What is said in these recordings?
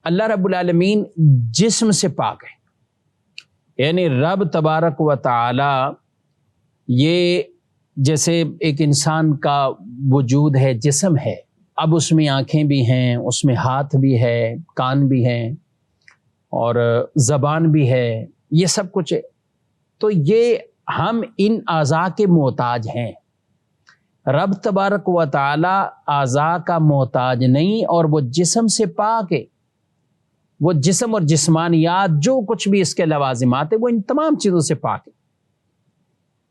اللہ رب العالمین جسم سے پاک ہے، یعنی رب تبارک و تعالی یہ جیسے ایک انسان کا وجود ہے، جسم ہے، اب اس میں آنکھیں بھی ہیں، اس میں ہاتھ بھی ہے، کان بھی ہیں اور زبان بھی ہے، یہ سب کچھ ہے، تو یہ ہم ان اعضاء کے محتاج ہیں۔ رب تبارک و تعالی اعضاء کا محتاج نہیں، اور وہ جسم سے پاک ہے، وہ جسم اور جسمانیات جو کچھ بھی اس کے لوازمات ہیں وہ ان تمام چیزوں سے پاک ہے۔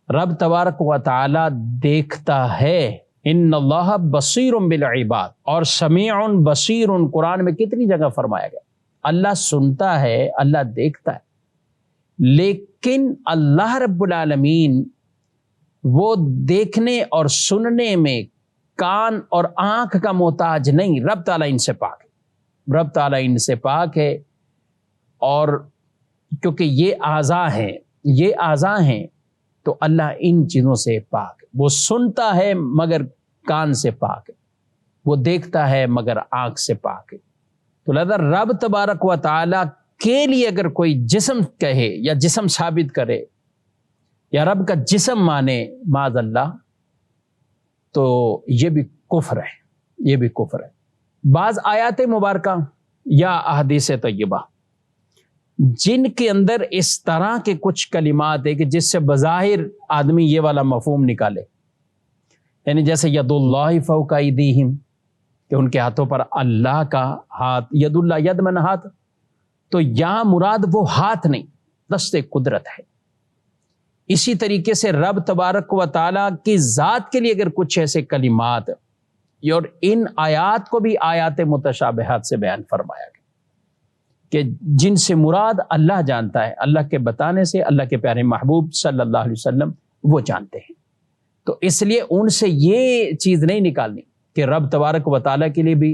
رب تبارک و تعالی دیکھتا ہے، ان اللہ بصیر بالعباد، اور سمیع بصیر قرآن میں کتنی جگہ فرمایا گیا۔ اللہ سنتا ہے، اللہ دیکھتا ہے، لیکن اللہ رب العالمین وہ دیکھنے اور سننے میں کان اور آنکھ کا محتاج نہیں۔ رب تعالیٰ ان سے پاک ہے، رب تعالیٰ ان سے پاک ہے، اور کیونکہ یہ اعضاء ہیں تو اللہ ان چیزوں سے پاک ہے۔ وہ سنتا ہے مگر کان سے پاک ہے، وہ دیکھتا ہے مگر آنکھ سے پاک ہے۔ تو لہذا رب تبارک و تعالیٰ کے لیے اگر کوئی جسم کہے یا جسم ثابت کرے یا رب کا جسم مانے معاذ اللہ، تو یہ بھی کفر ہے، یہ بھی کفر ہے۔ بعض آیات مبارکہ یا احادیث طیبہ جن کے اندر اس طرح کے کچھ کلمات ہیں کہ جس سے بظاہر آدمی یہ والا مفہوم نکالے، یعنی جیسے ید اللہ فوق ایدیہم، کہ ان کے ہاتھوں پر اللہ کا ہاتھ، ید اللہ، ید من ہاتھ، تو یہاں مراد وہ ہاتھ نہیں، دست قدرت ہے۔ اسی طریقے سے رب تبارک و تعالیٰ کی ذات کے لیے اگر کچھ ایسے کلمات، اور ان آیات کو بھی آیات متشابہات سے بیان فرمایا گیا کہ جن سے مراد اللہ جانتا ہے، اللہ کے بتانے سے اللہ کے پیارے محبوب صلی اللہ علیہ وسلم وہ جانتے ہیں، تو اس لیے ان سے یہ چیز نہیں نکالنی کہ رب تبارک و تعالیٰ کے لیے بھی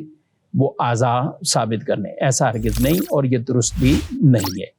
وہ اعضاء ثابت کرنے، ایسا ہرگز نہیں، اور یہ درست بھی نہیں ہے۔